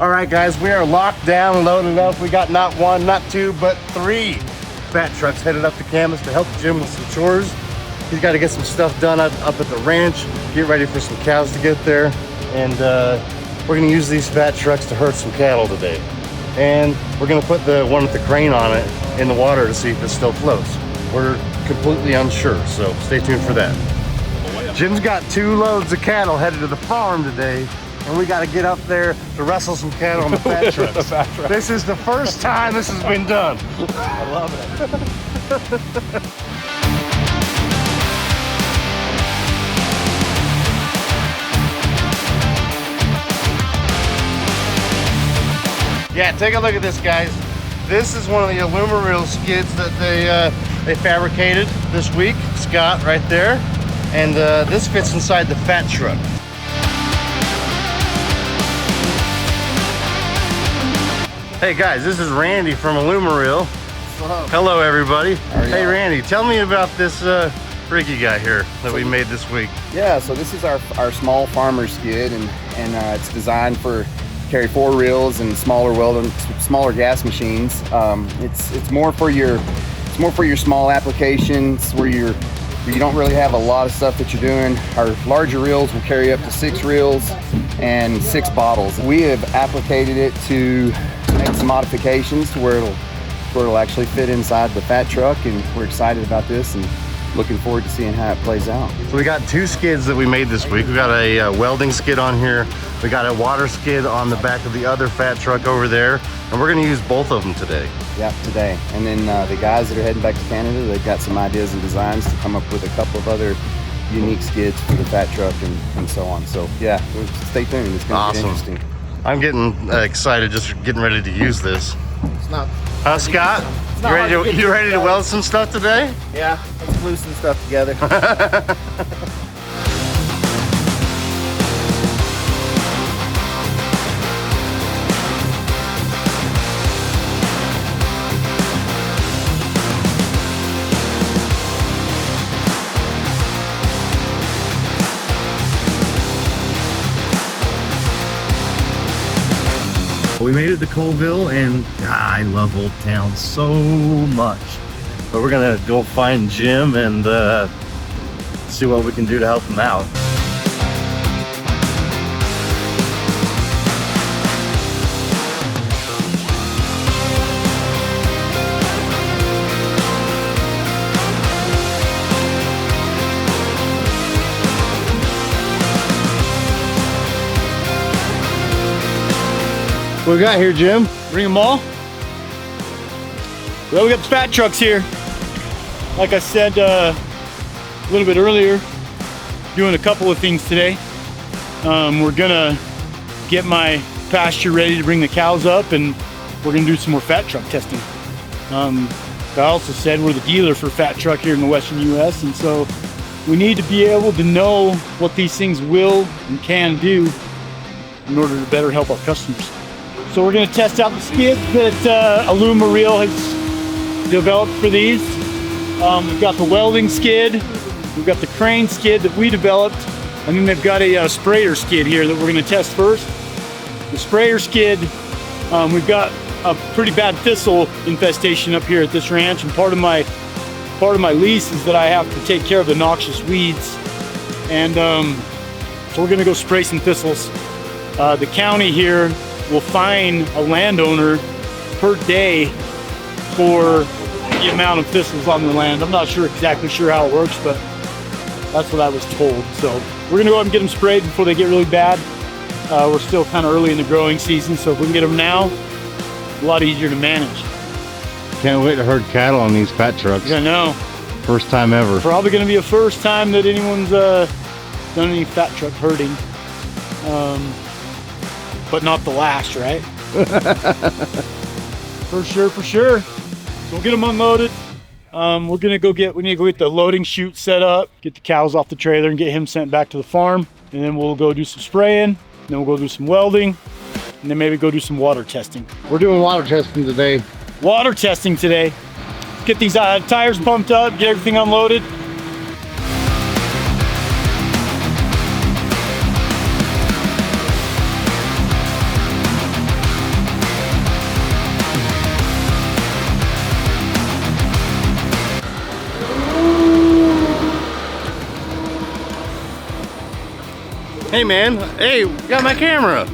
All right, guys, we are locked down, loaded up. We got not one, not two, but 3 fat trucks headed up to Camas to help Jim with some chores. He's got to get some stuff done up at the ranch, get ready for some cows to get there. And we're gonna use these fat trucks to herd some cattle today. And we're gonna put the one with the crane on it in the water to see if it still floats. We're completely unsure, so stay tuned for that. Jim's got 2 loads of cattle headed to the farm today, and we got to get up there to wrestle some cattle on the fat trucks. This is the first time this has been done. I love it. Yeah, take a look at this, guys. This is one of the aluminum reel skids that they fabricated this week. Scott right there. And this fits inside the fat truck. Hey guys, this is Randy from Alumareel. Hello everybody. Hey Randy, tell me about this freaky guy here that we made this week. Yeah, so this is our small farmer skid, and it's designed for carry 4 reels and smaller gas machines. It's more for your small applications where you don't really have a lot of stuff that you're doing. Our larger reels will carry up to 6 reels and 6 bottles. We have applicated it to make some modifications to where it'll actually fit inside the fat truck, and we're excited about this and looking forward to seeing how it plays out. So we got 2 skids that we made this week. We got a welding skid on here. We got a water skid on the back of the other fat truck over there, and we're gonna use both of them today. Yeah, today. And then the guys that are heading back to Canada, they've got some ideas and designs to come up with a couple of other unique skids for the fat truck and so on. So yeah, stay tuned. It's gonna be interesting. I'm getting excited just getting ready to use this. It's not. Scott? You ready to weld some stuff today? Yeah, let's glue some stuff together. We made it to Colville, and I love Old Town so much. But we're gonna go find Jim and see what we can do to help him out. What we got here, Jim? Bring them all. Well, we got the fat trucks here. Like I said a little bit earlier, doing a couple of things today. We're gonna get my pasture ready to bring the cows up, and we're gonna do some more fat truck testing. I also said we're the dealer for fat truck here in the Western US, and so we need to be able to know what these things will and can do in order to better help our customers. So we're going to test out the skid that Alumareel has developed for these. We've got the welding skid, we've got the crane skid that we developed, and then they've got a sprayer skid here that we're going to test first. The sprayer skid, we've got a pretty bad thistle infestation up here at this ranch, and part of my lease is that I have to take care of the noxious weeds, and so we're going to go spray some thistles. The county here will fine a landowner per day for the amount of thistles on the land. I'm not exactly sure how it works, but that's what I was told. So we're gonna go ahead and get them sprayed before they get really bad. We're still kind of early in the growing season, so if we can get them now, a lot easier to manage. Can't wait to herd cattle on these fat trucks. I know. First time ever. Probably gonna be a first time that anyone's done any fat truck herding. But not the last, right? For sure, for sure. So we'll get them unloaded. We need to go get the loading chute set up, get the cows off the trailer and get him sent back to the farm. And then we'll go do some spraying, then we'll go do some welding, and then maybe go do some water testing. We're doing water testing today. Water testing today. Get these tires pumped up, get everything unloaded. Hey man, hey, got my camera.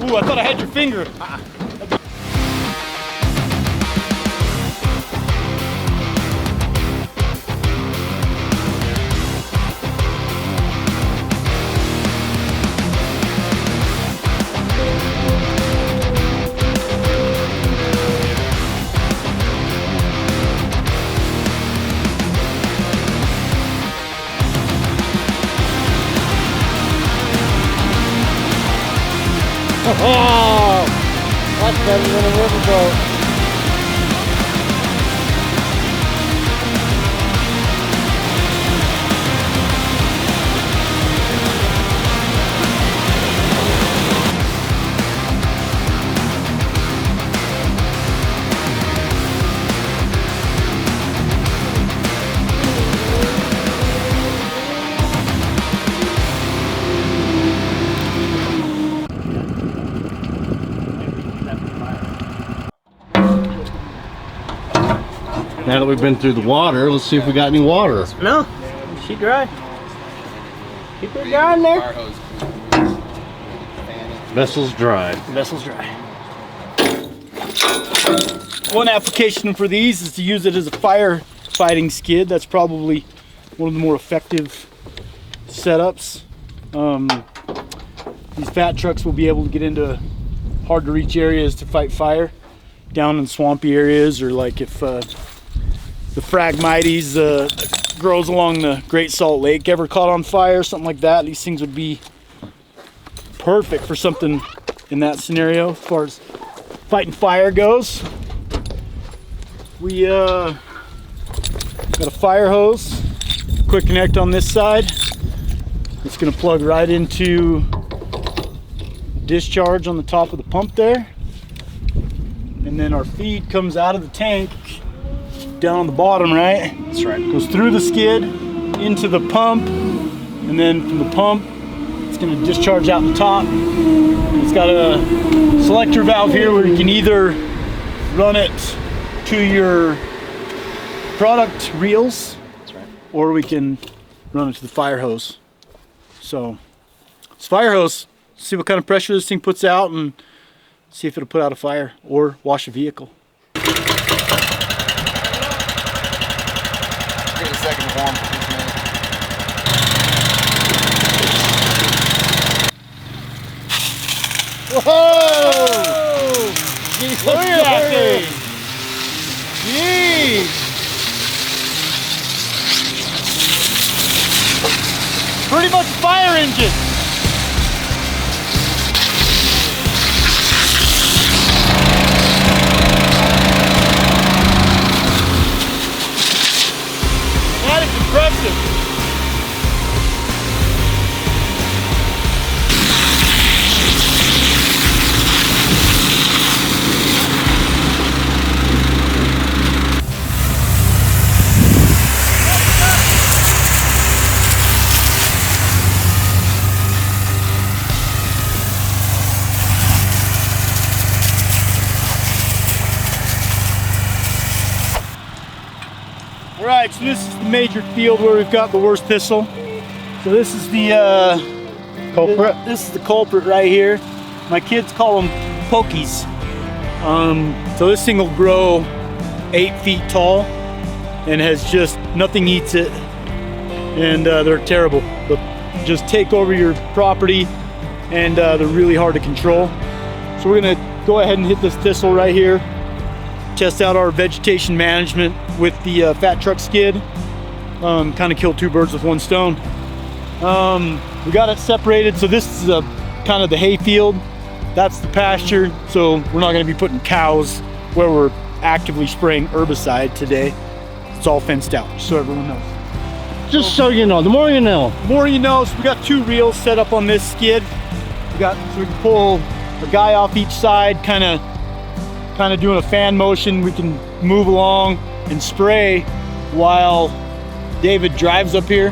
Ooh, I thought I had your finger. Oh, that's better than a riverboat. Now that we've been through the water, let's see if we got any water. No, she dry. Keep it dry in there. Fire hose. Vessel's dry. Vessel's dry. One application for these is to use it as a firefighting skid. That's probably one of the more effective setups. These fat trucks will be able to get into hard to reach areas to fight fire, down in swampy areas, or like if the Phragmites grows along the Great Salt Lake ever caught on fire, something like that. These things would be perfect for something in that scenario as far as fighting fire goes. We got a fire hose, quick connect on this side. It's gonna plug right into discharge on the top of the pump there. And then our feed comes out of the tank down on the bottom, right? That's right. Goes through the skid into the pump, and then from the pump it's going to discharge out the top. It's got a selector valve here where you can either run it to your product reels, That's right. or we can run it to the fire hose. So this fire hose, see what kind of pressure this thing puts out and see if it'll put out a fire or wash a vehicle. Give it a second to warm for just a minute. Whoa! Look at that thing! Jeez! Pretty much a fire engine! That is impressive! All right, so this is the major field where we've got the worst thistle. So this is the Culprit? This is the culprit right here. My kids call them pokies. So this thing will grow 8 feet tall and has just nothing eats it, and they're terrible. They'll just take over your property, and they're really hard to control. So we're gonna go ahead and hit this thistle right here. Test out our vegetation management with the fat truck skid. Kind of kill 2 birds with 1 stone. We got it separated, so this is kind of the hay field. That's the pasture, so we're not gonna be putting cows where we're actively spraying herbicide today. It's all fenced out, so everyone knows. Just so you know, the more you know. The more you know, so we got 2 reels set up on this skid. So we can pull a guy off each side, kind of doing a fan motion. We can move along and spray while David drives up here.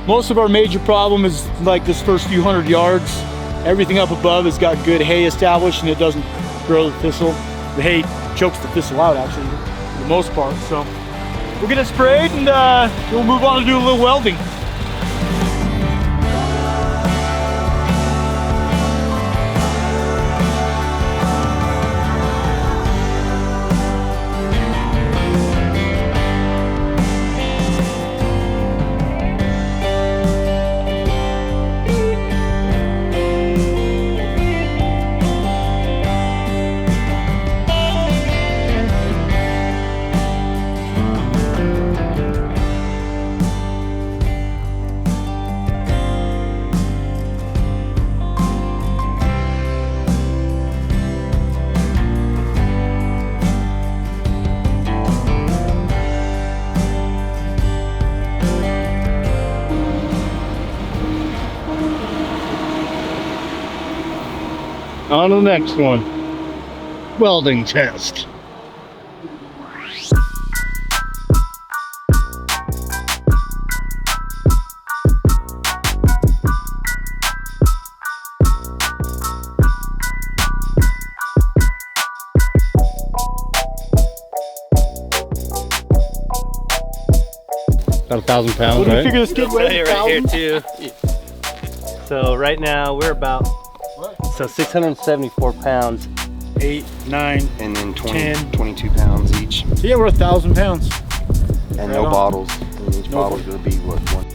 Most of our major problem is like this first few hundred yards. Everything up above has got good hay established and it doesn't grow the thistle. The hay chokes the thistle out actually, for the most part. So we'll get it sprayed and we'll move on to do a little welding. On to the next one. Welding test. About 1,000 pounds, What do we right? figure this kid weighs? Right here too. So right now we're about 674 pounds. 8, 9, And then 10. 22 pounds each. so yeah, we're 1,000 pounds. And Right no on. bottles. And each No bottle's gonna be what, one?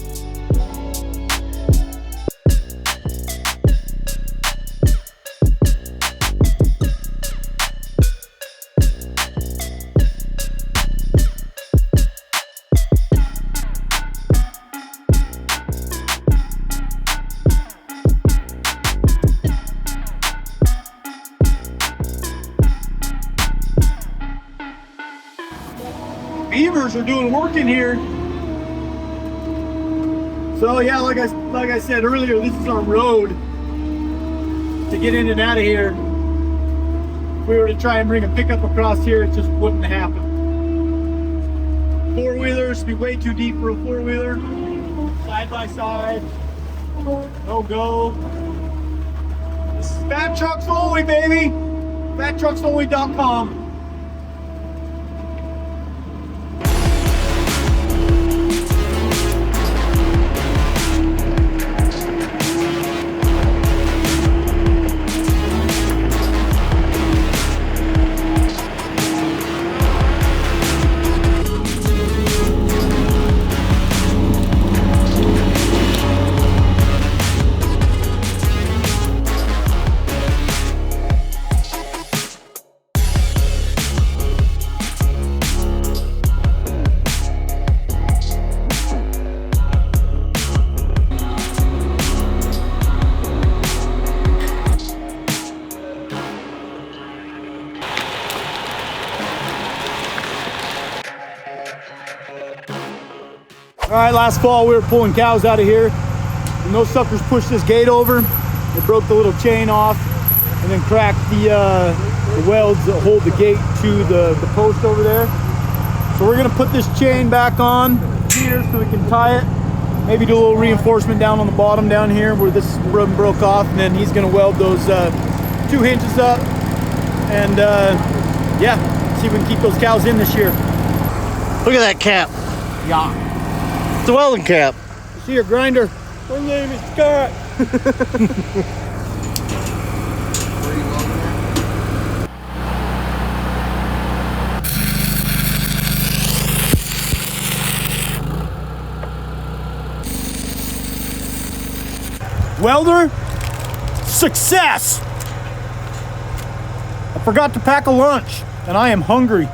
Beavers are doing work in here. So yeah, like I said earlier, this is our road to get in and out of here. If we were to try and bring a pickup across here, it just wouldn't happen. 4-wheelers would be way too deep for a 4-wheeler. Side by side, no go. This is Fat Trucks Only, baby. FatTrucksOnly.com. All right, last fall we were pulling cows out of here, and those suckers pushed this gate over. They broke the little chain off, and then cracked the welds that hold the gate to the post over there. So we're gonna put this chain back on here so we can tie it. Maybe do a little reinforcement down on the bottom down here where this rib broke off, and then he's gonna weld those 2 hinges up, and yeah, see if we can keep those cows in this year. Look at that cap. Yeah. It's a welding cap. See your grinder. My name is Scott. Welder, success! I forgot to pack a lunch, and I am hungry.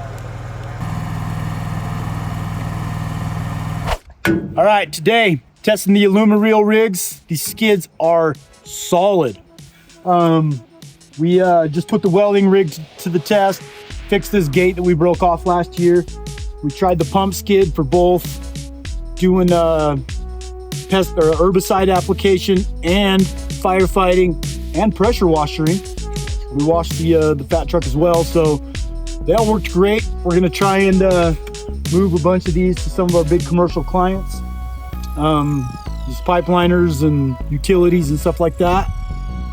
All right, today, testing the Aluma Reel rigs. These skids are solid. We just put the welding rig to the test, fixed this gate that we broke off last year. We tried the pump skid for both, doing pest or herbicide application and firefighting and pressure washing. We washed the fat truck as well, so they all worked great. We're gonna try and move a bunch of these to some of our big commercial clients, just pipeliners and utilities and stuff like that.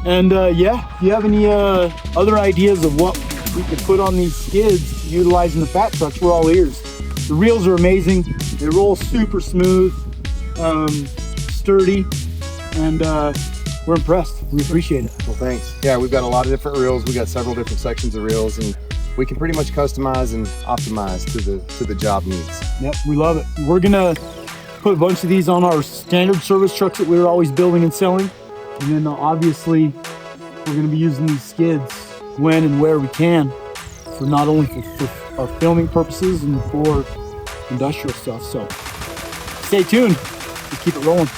And yeah, if you have any other ideas of what we could put on these skids utilizing the fat trucks, we're all ears. The reels are amazing. They roll super smooth, sturdy, and we're impressed. We appreciate it. Well, thanks. Yeah, we've got a lot of different reels. We got several different sections of reels, and we can pretty much customize and optimize to the job needs. Yep, we love it. We're gonna put a bunch of these on our standard service trucks that we were always building and selling. And then obviously we're gonna be using these skids when and where we can, for not only for our filming purposes and for industrial stuff. So stay tuned. We'll keep it rolling.